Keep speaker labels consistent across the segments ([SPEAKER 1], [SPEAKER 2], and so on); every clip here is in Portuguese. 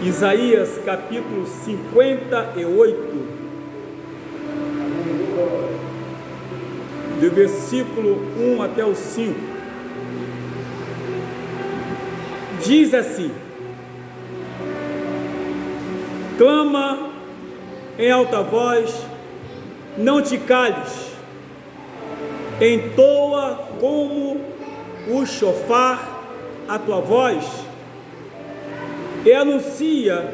[SPEAKER 1] Isaías capítulo 58, do versículo 1 até o 5, diz assim: clama em alta voz, não te cales, entoa como o chofar a tua voz, e anuncia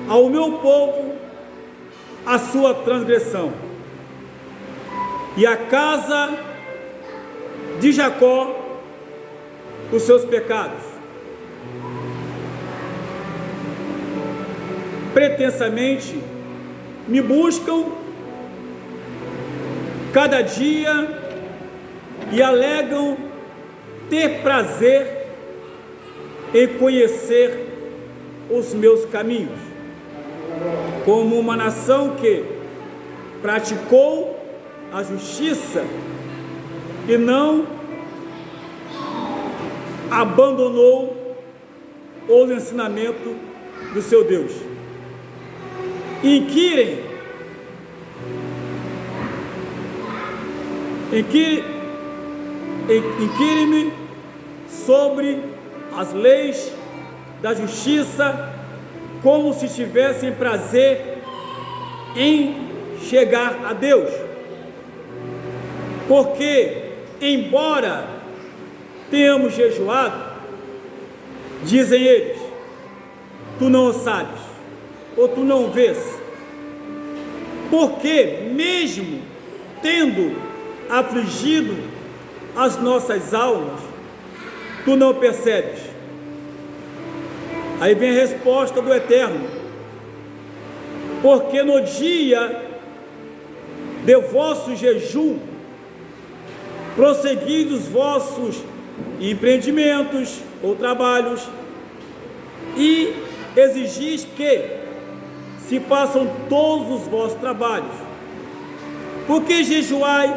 [SPEAKER 1] ao meu povo a sua transgressão, e à casa de Jacó os seus pecados. Pretensamente me buscam cada dia e alegam ter prazer em conhecer os meus caminhos, como uma nação que praticou a justiça e não abandonou os ensinamentos do seu Deus. Inquire-me sobre as leis da justiça, como se tivessem prazer em chegar a Deus. Porque, embora tenhamos jejuado, dizem eles, tu não o sabes, ou tu não vês. Porque, mesmo tendo afligido as nossas almas, tu não percebes. Aí vem a resposta do Eterno: porque no dia de vosso jejum, prosseguindo os vossos empreendimentos ou trabalhos, e exigis que se façam todos os vossos trabalhos. Porque jejuai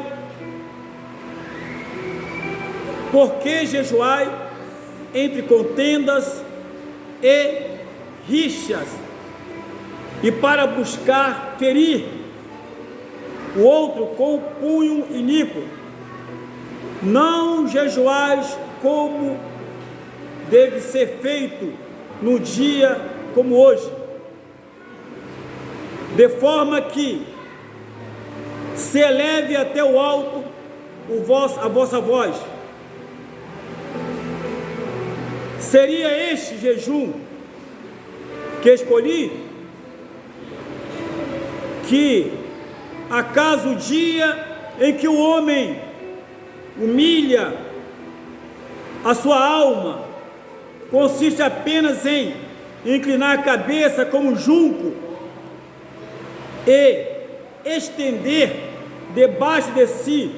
[SPEAKER 1] entre contendas e rixas, e para buscar ferir o outro com o punho iníquo? Não jejuais como deve ser feito no dia como hoje, de forma que se eleve até o alto a vossa voz. Seria este jejum que escolhi? Que acaso o dia em que o homem humilha a sua alma consiste apenas em inclinar a cabeça como junco e estender debaixo de si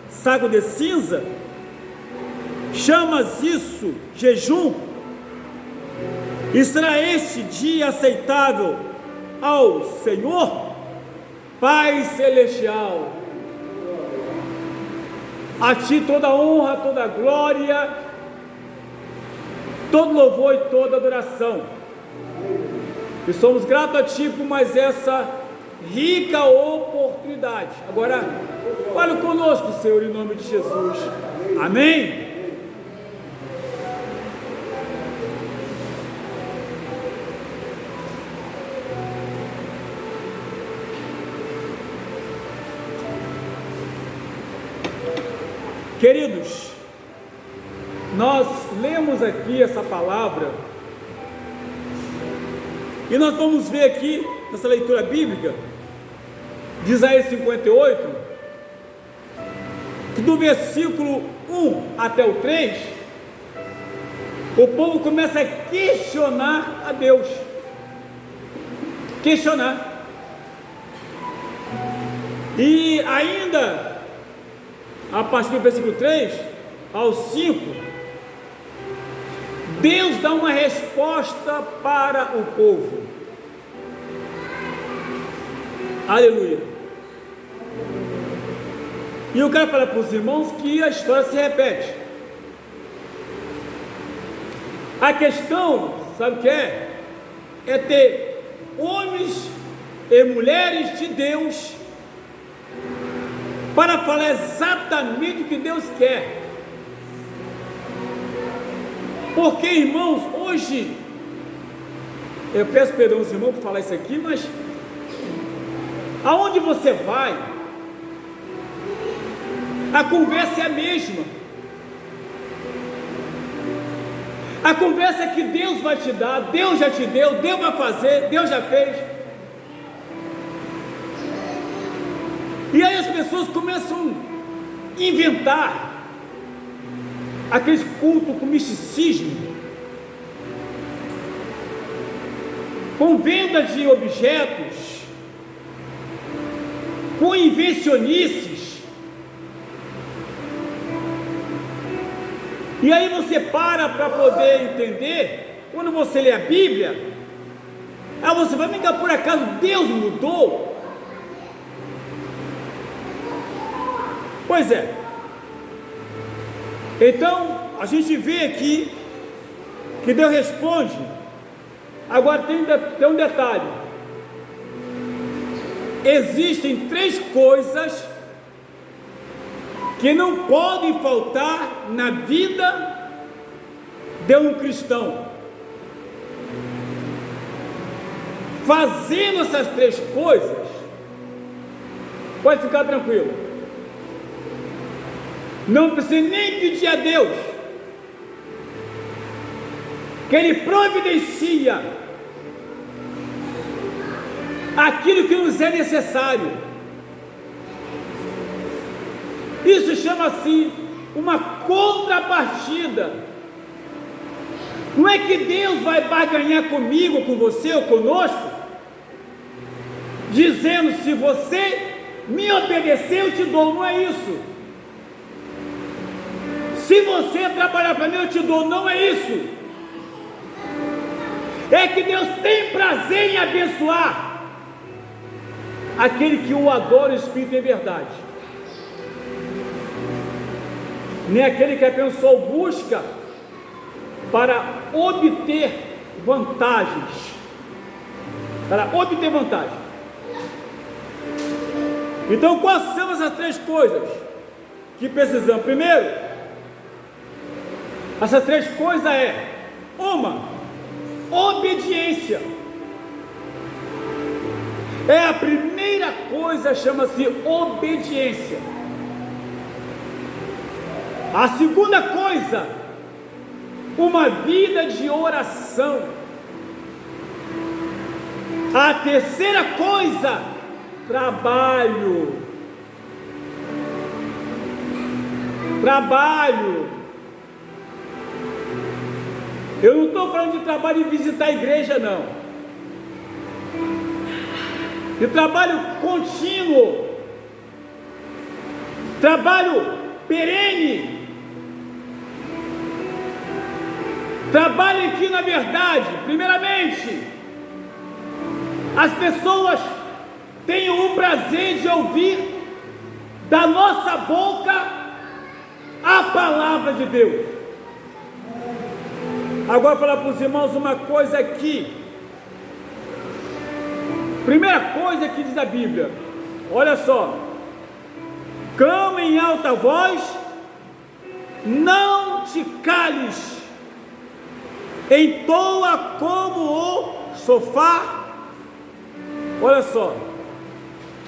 [SPEAKER 1] saco de cinza? Chamas isso jejum? E será este dia aceitável ao Senhor? Pai celestial, a Ti toda honra, toda glória, todo louvor e toda adoração. E somos gratos a Ti por mais essa rica oportunidade. Agora, fale conosco, Senhor, em nome de Jesus. Amém? Queridos, nós lemos aqui essa palavra e nós vamos ver aqui nessa leitura bíblica de Isaías 58, que do versículo 1 até o 3, o povo começa a questionar a Deus. Questionar. E ainda, a partir do versículo 3 ao 5, Deus dá uma resposta para o povo. Aleluia. E eu quero falar para os irmãos que a história se repete. A questão, sabe o que é? é ter homens e mulheres de Deus para falar exatamente o que Deus quer. Porque, irmãos, hoje, eu peço perdão aos irmãos por falar isso aqui, mas aonde você vai, a conversa é a mesma. A conversa que Deus vai te dar, Deus já te deu, Deus vai fazer, Deus já fez. E aí as pessoas começam a inventar aqueles cultos com misticismo, com venda de objetos, com invencionices. E aí você para poder entender, quando você lê a Bíblia, aí você vai, mas por acaso Deus mudou? Pois é. Então, a gente vê aqui que Deus responde. Agora tem um detalhe. Existem 3 coisas que não podem faltar na vida de um cristão. Fazendo essas 3 coisas, pode ficar tranquilo. Não precisa nem pedir a Deus, que Ele providencia aquilo que nos é necessário. Isso chama-se uma contrapartida. Não é que Deus vai barganhar comigo, com você ou conosco, dizendo: se você me obedecer eu te dou. Não é isso. Se você trabalhar para mim eu te dou. Não é isso. É que Deus tem prazer em abençoar aquele que o adora em espírito e em verdade. Nem aquele que abençoa ou busca para obter vantagens. Para obter vantagem. Então, quais são essas 3 coisas que precisamos? Primeiro, essas 3 coisas é: uma, obediência. É a primeira coisa, chama-se obediência. A segunda coisa, uma vida de oração. A terceira coisa, trabalho. Eu não estou falando de trabalho em visitar a igreja, não. De trabalho contínuo, trabalho perene, trabalho em que, na verdade, primeiramente, as pessoas tenham o prazer de ouvir da nossa boca a palavra de Deus. Agora, falar para os irmãos uma coisa aqui. Primeira coisa que diz a Bíblia, olha só: clama em alta voz, não te cales, entoa como o sofá. Olha só,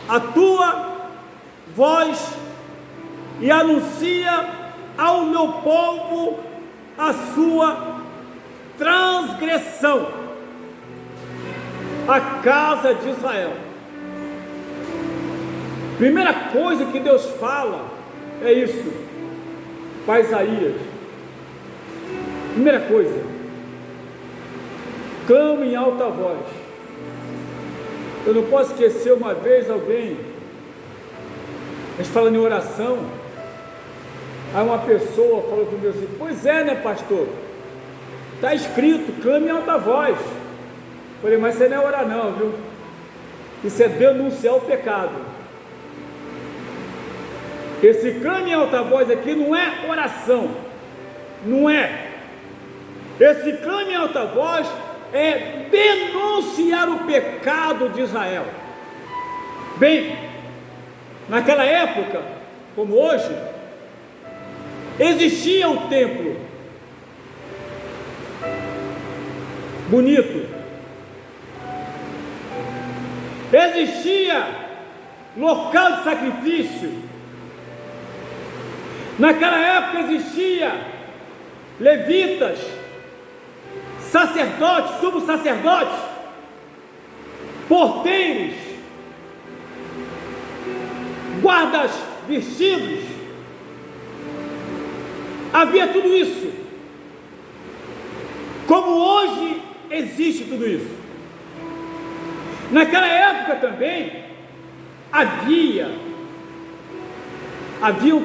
[SPEAKER 1] a tua voz, e anuncia ao meu povo a sua transgressão, a casa de Israel. Primeira coisa que Deus fala é isso para Isaías. Primeira coisa, clama em alta voz. Eu não posso esquecer, uma vez alguém, a gente falando em oração, aí uma pessoa falou comigo assim: pois é, né, pastor, está escrito, clame em alta voz. Falei: mas você não é orar não, viu? Isso é denunciar o pecado. Esse clame em alta voz aqui não é oração, não é. Esse clame em alta voz denunciar o pecado de Israel. Bem, naquela época, como hoje, existia um templo bonito, existia local de sacrifício. Naquela época existia levitas, sacerdotes, sumos sacerdotes, porteiros, guardas vestidos, havia tudo isso, como hoje existe tudo isso. Naquela época também haviam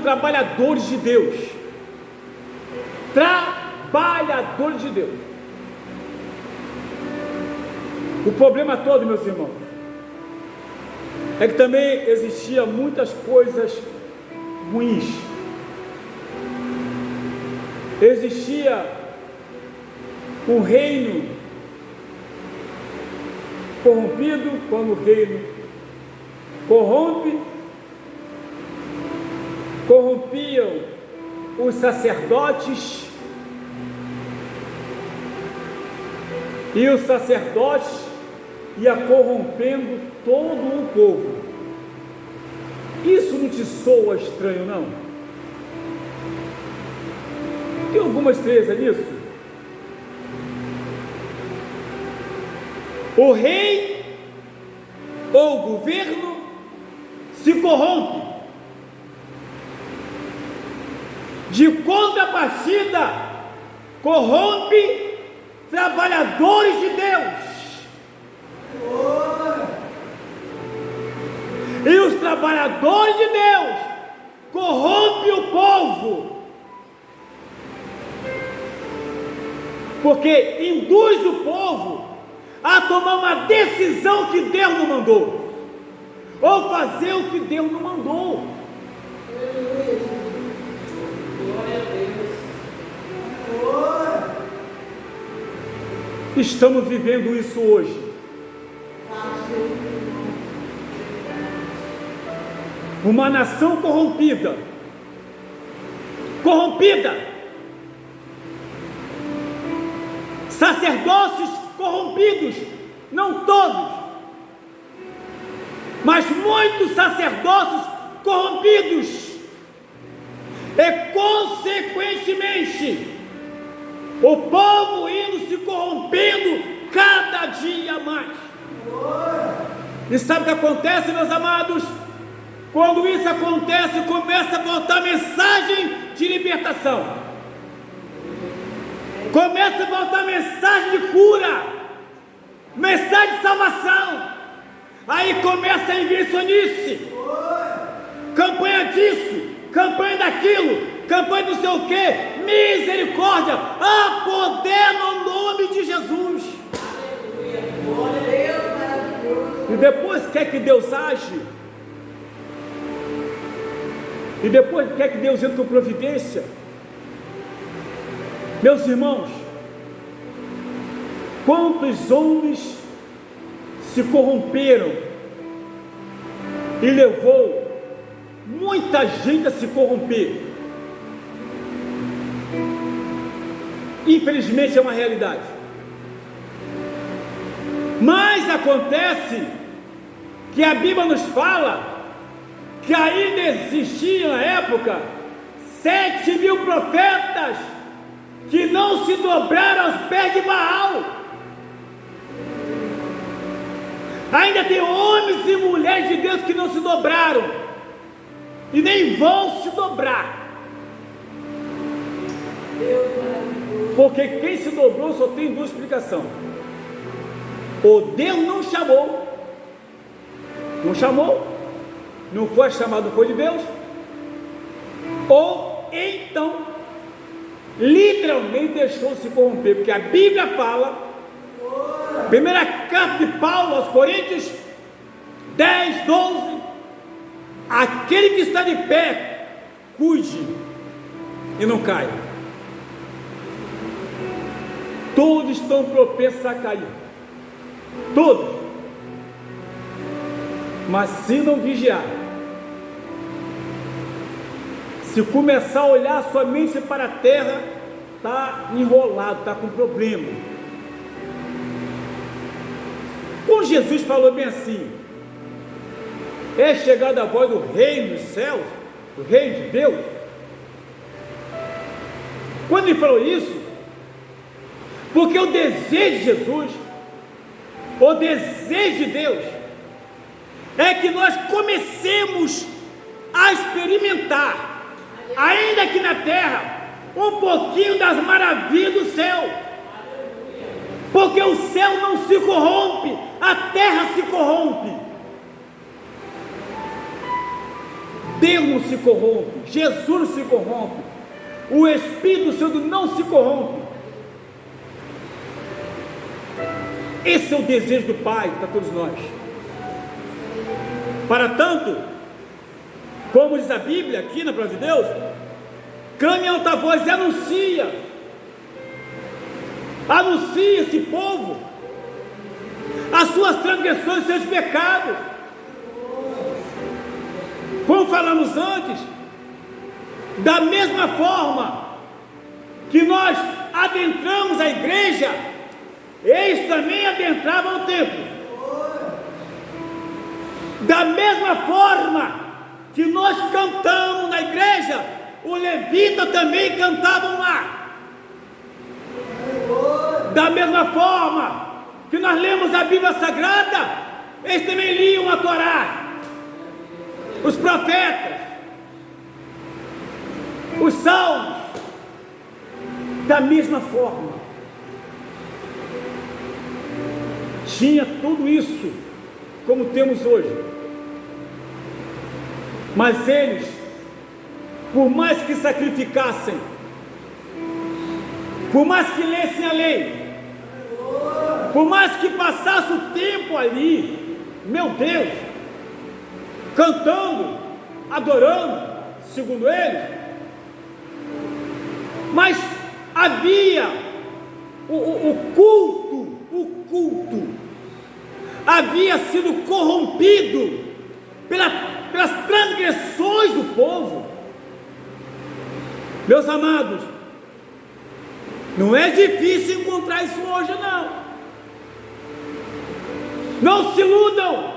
[SPEAKER 1] trabalhadores de Deus, trabalhadores de Deus. O problema todo, meus irmãos, é que também existia muitas coisas ruins. Existia um reino corrompido. Quando o reino corrompiam os sacerdotes, e os sacerdotes ia corrompendo todo o povo. Isso não te soa estranho, não? Tem alguma estranheza nisso? O rei ou o governo se corrompe. De contrapartida, corrompe trabalhadores de Deus. E os trabalhadores de Deus corrompem o povo, porque induz o povo a tomar uma decisão que Deus não mandou, ou fazer o que Deus não mandou. Estamos vivendo isso hoje. Uma nação corrompida, sacerdócios corrompidos, não todos, mas muitos sacerdócios corrompidos, e consequentemente o povo indo se corrompendo cada dia mais. E sabe o que acontece, meus amados? Quando isso acontece, começa a voltar mensagem de libertação, começa a voltar mensagem de cura, mensagem de salvação. Aí começa a inversonice, campanha disso, campanha daquilo, campanha não sei o que. Misericórdia, há poder no nome de Jesus. E depois quer que Deus age, e depois quer que Deus entre com providência. Meus irmãos, quantos homens se corromperam e levou muita gente a se corromper. Infelizmente é uma realidade. Mas acontece que a Bíblia nos fala que ainda existiam na época 7.000 profetas que não se dobraram aos pés de Baal. Ainda tem homens e mulheres de Deus que não se dobraram e nem vão se dobrar, porque quem se dobrou só tem duas explicações: ou Deus não chamou, não foi chamado, foi de Deus, ou então literalmente deixou se corromper, porque a Bíblia fala, primeira carta de Paulo aos Coríntios 10, 12, aquele que está de pé, cuide e não caia. todos estão propensos a cair, todos. Mas se não vigiar, se começar a olhar somente para a terra, está enrolado, está com problema. Quando Jesus falou bem assim: é chegada a voz do reino dos céus, do reino de Deus. Quando ele falou isso, porque o desejo de Jesus, o desejo de Deus, é que nós comecemos a experimentar, ainda aqui na terra, um pouquinho das maravilhas do céu, porque o céu não se corrompe, a terra se corrompe, Deus não se corrompe, Jesus não se corrompe, o Espírito Santo não se corrompe. Esse é o desejo do Pai para todos nós. Para tanto, como diz a Bíblia aqui na Palavra de Deus, clame em alta voz e anuncia esse povo as suas transgressões, seus pecados. Como falamos antes, da mesma forma que nós adentramos a igreja, eles também adentravam o templo. Da mesma forma que nós cantamos na igreja, os levitas também cantavam lá. Da mesma forma que nós lemos a Bíblia Sagrada, eles também liam a Torá, os profetas, os salmos. Da mesma forma, tinha tudo isso como temos hoje, mas eles, por mais que sacrificassem, por mais que lessem a lei, por mais que passasse o tempo ali, meu Deus, cantando, adorando, segundo eles, mas havia o culto havia sido corrompido pelas transgressões do povo. Meus amados, não é difícil encontrar isso hoje, não. Não se iludam,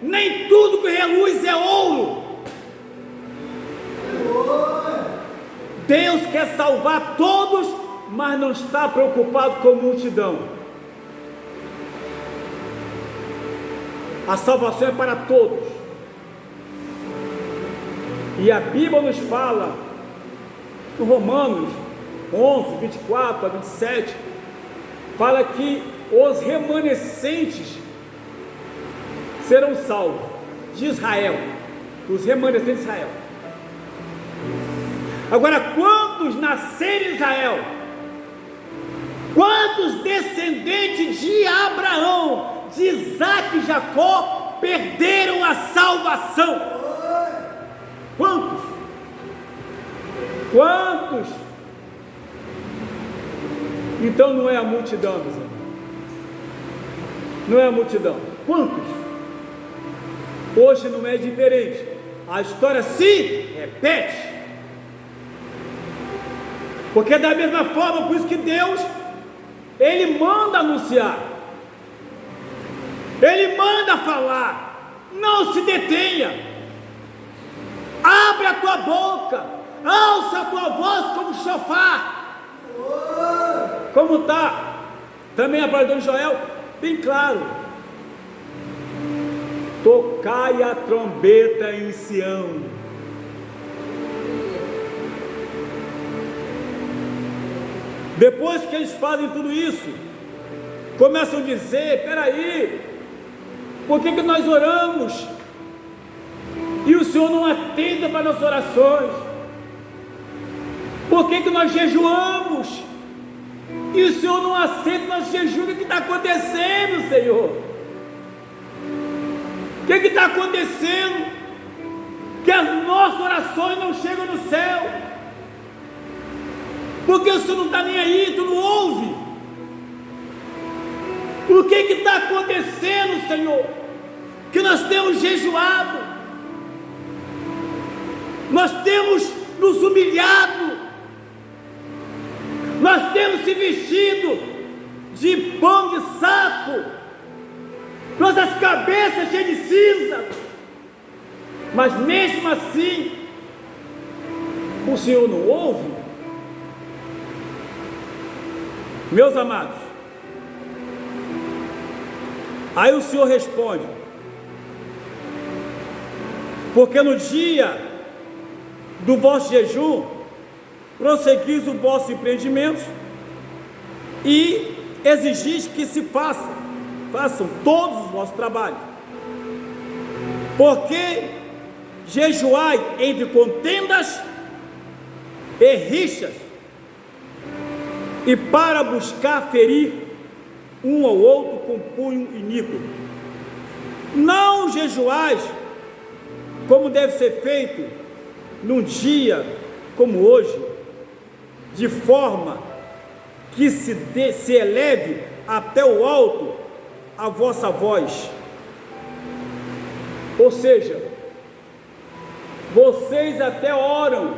[SPEAKER 1] nem tudo que reluz é ouro. Deus quer salvar todos, mas não está preocupado com a multidão. A salvação é para todos. E a Bíblia nos fala, em Romanos 11, 24 a 27, fala que os remanescentes serão salvos, de Israel, os remanescentes de Israel. Agora, quantos nasceram em Israel? Quantos descendentes de Abraão, de Isaac e Jacó perderam a salvação? Quantos? Quantos? Então não é a multidão, meus irmãos. Não é a multidão. Quantos? Hoje não é diferente. A história se repete. Porque da mesma forma, por isso que Deus, Ele manda anunciar, Ele manda falar, não se detenha, abre a tua boca, alça a tua voz como chofar, como está também a palavra de Joel, bem claro, tocai a trombeta em Sião. Depois que eles fazem tudo isso, começam a dizer: peraí, por que nós oramos e o Senhor não atende para nossas orações? Por que nós jejuamos e o Senhor não aceita nosso jejum? O que está acontecendo, Senhor? O que está acontecendo? Que as nossas orações não chegam no céu. Porque o Senhor não está nem aí, tu não ouve. O que está acontecendo, Senhor? Que nós temos jejuado, nós temos nos humilhado, nós temos se vestido de pão de saco, nossas cabeças cheias de cinza, mas mesmo assim, o Senhor não ouve? Meus amados, aí o Senhor responde: porque no dia do vosso jejum, prosseguis os vossos empreendimentos e exigis que se façam todos os vossos trabalhos. Porque jejuai entre contendas e rixas, e para buscar ferir um ao outro com punho iníquo. Não jejuais como deve ser feito num dia como hoje, de forma que se eleve até o alto a vossa voz. Ou seja, vocês até oram,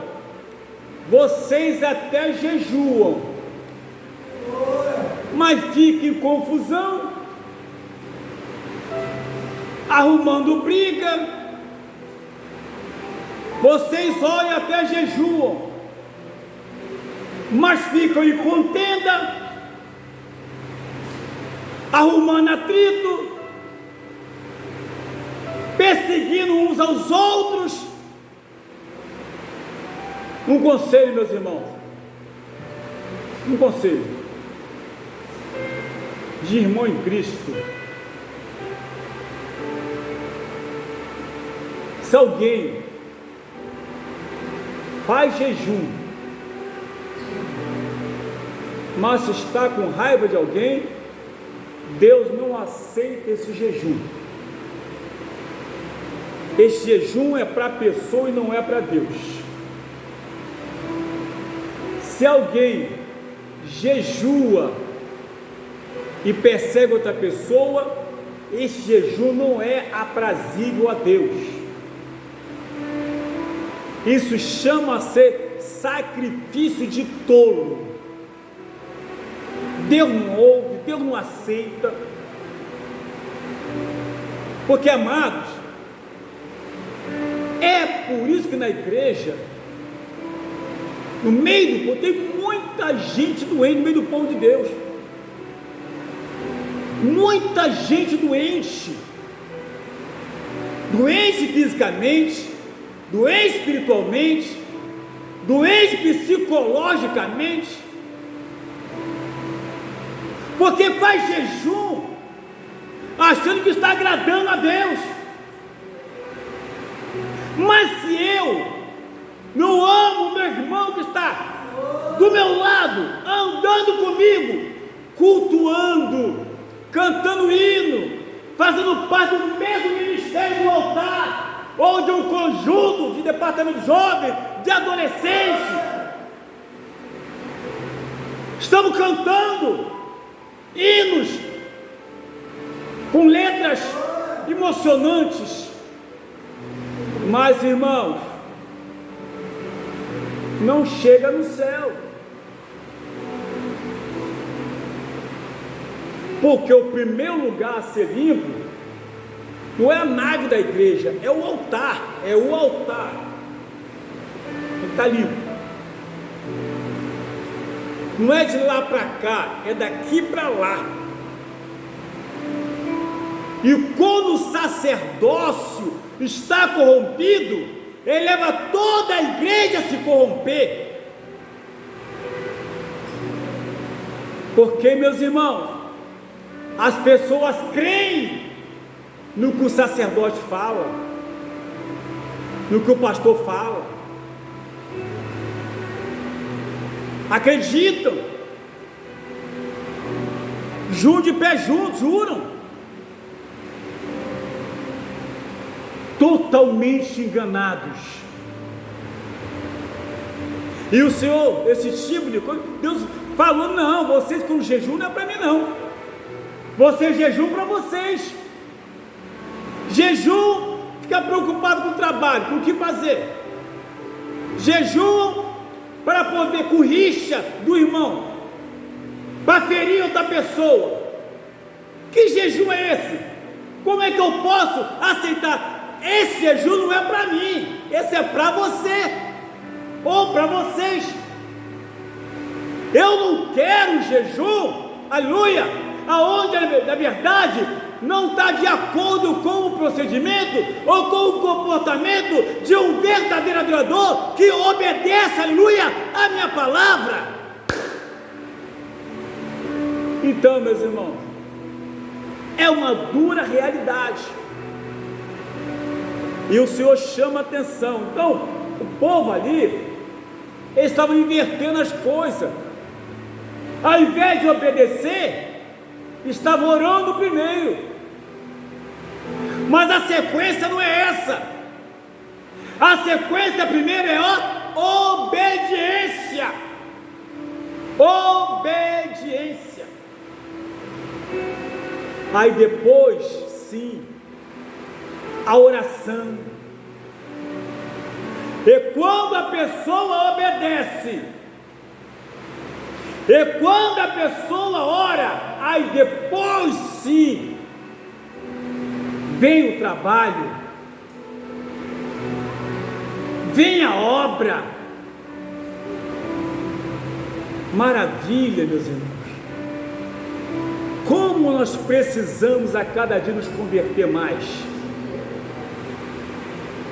[SPEAKER 1] vocês até jejuam, mas ficam em confusão, arrumando briga. Vocês oram até jejuam, mas ficam em contenda, arrumando atrito, perseguindo uns aos outros. Um conselho, meus irmãos, um conselho de irmão em Cristo: se alguém faz jejum, mas está com raiva de alguém, Deus não aceita esse jejum. Esse jejum é para a pessoa e não é para Deus. Se alguém jejua e persegue outra pessoa, esse jejum não é aprazível a Deus. Isso chama-se sacrifício de tolo. Deus não ouve, Deus não aceita. Porque, amados, é por isso que na igreja, no meio do povo, tem muita gente doente no meio do povo de Deus. Muita gente doente fisicamente, doente espiritualmente, doente psicologicamente, porque faz jejum achando que está agradando a Deus. Mas se eu não amo o meu irmão que está do meu lado, andando comigo, cultuando, cantando hino, fazendo parte do mesmo ministério do altar, ou de um conjunto de departamento de jovens, de adolescentes, estamos cantando hinos com letras emocionantes, mas, irmãos, não chega no céu, porque o primeiro lugar a ser limpo não é a nave da igreja, é o altar, ele está limpo. Não é de lá para cá, é daqui para lá. E quando o sacerdócio está corrompido, ele leva toda a igreja a se corromper. Porque, meus irmãos, as pessoas creem no que o sacerdote fala, no que o pastor fala, acreditam, de pé juntos, juram, totalmente enganados. E o Senhor, esse tipo de coisa, Deus falou: não, vocês com jejum não é para mim não. Você jejum para vocês. Jejum, fica preocupado com o trabalho, com o que fazer. Jejum para poder com rixa do irmão, para ferir outra pessoa. Que jejum é esse? Como é que eu posso aceitar? Esse jejum não é para mim, esse é para você ou para vocês. Eu não quero jejum, aleluia, aonde na verdade não está de acordo com o procedimento ou com o comportamento de um verdadeiro adorador que obedece, aleluia, a minha palavra. Então, meus irmãos, é uma dura realidade, e o Senhor chama a atenção. Então, o povo ali, eles estavam invertendo as coisas. Ao invés de obedecer, estavam orando primeiro. Mas a sequência não é essa. A sequência primeiro é obediência. Obediência. Aí depois, sim, a oração. E quando a pessoa obedece, e quando a pessoa ora, aí depois sim, vem o trabalho, vem a obra. Maravilha, meus irmãos. Como nós precisamos a cada dia nos converter mais.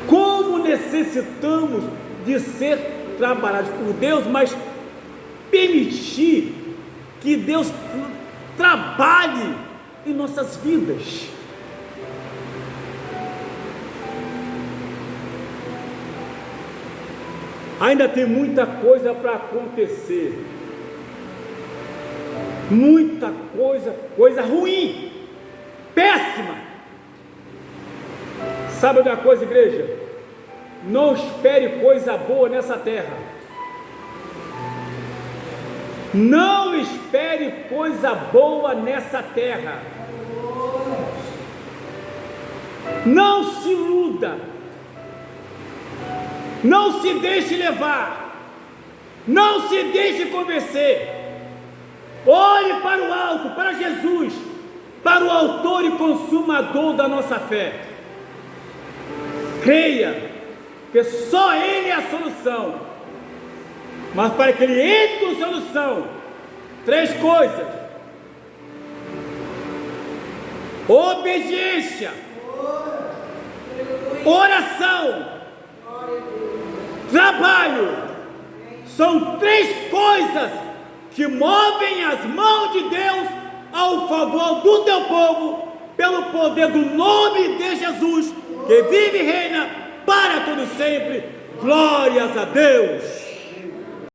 [SPEAKER 1] Como necessitamos de ser trabalhados por Deus, mas permitir que Deus trabalhe em nossas vidas. Ainda tem muita coisa para acontecer, muita coisa ruim, péssima. Sabe uma coisa, igreja? Não espere coisa boa nessa terra. Não espere coisa boa nessa terra. Não se iluda. Não se deixe levar. Não se deixe convencer. Olhe para o alto, para Jesus, para o autor e consumador da nossa fé. Creia que só Ele é a solução. Mas para que Ele entre com solução, 3 coisas: obediência, oração, trabalho. São 3 coisas que movem as mãos de Deus ao favor do teu povo, pelo poder do nome de Jesus, que vive e reina para todo sempre. Glórias a Deus.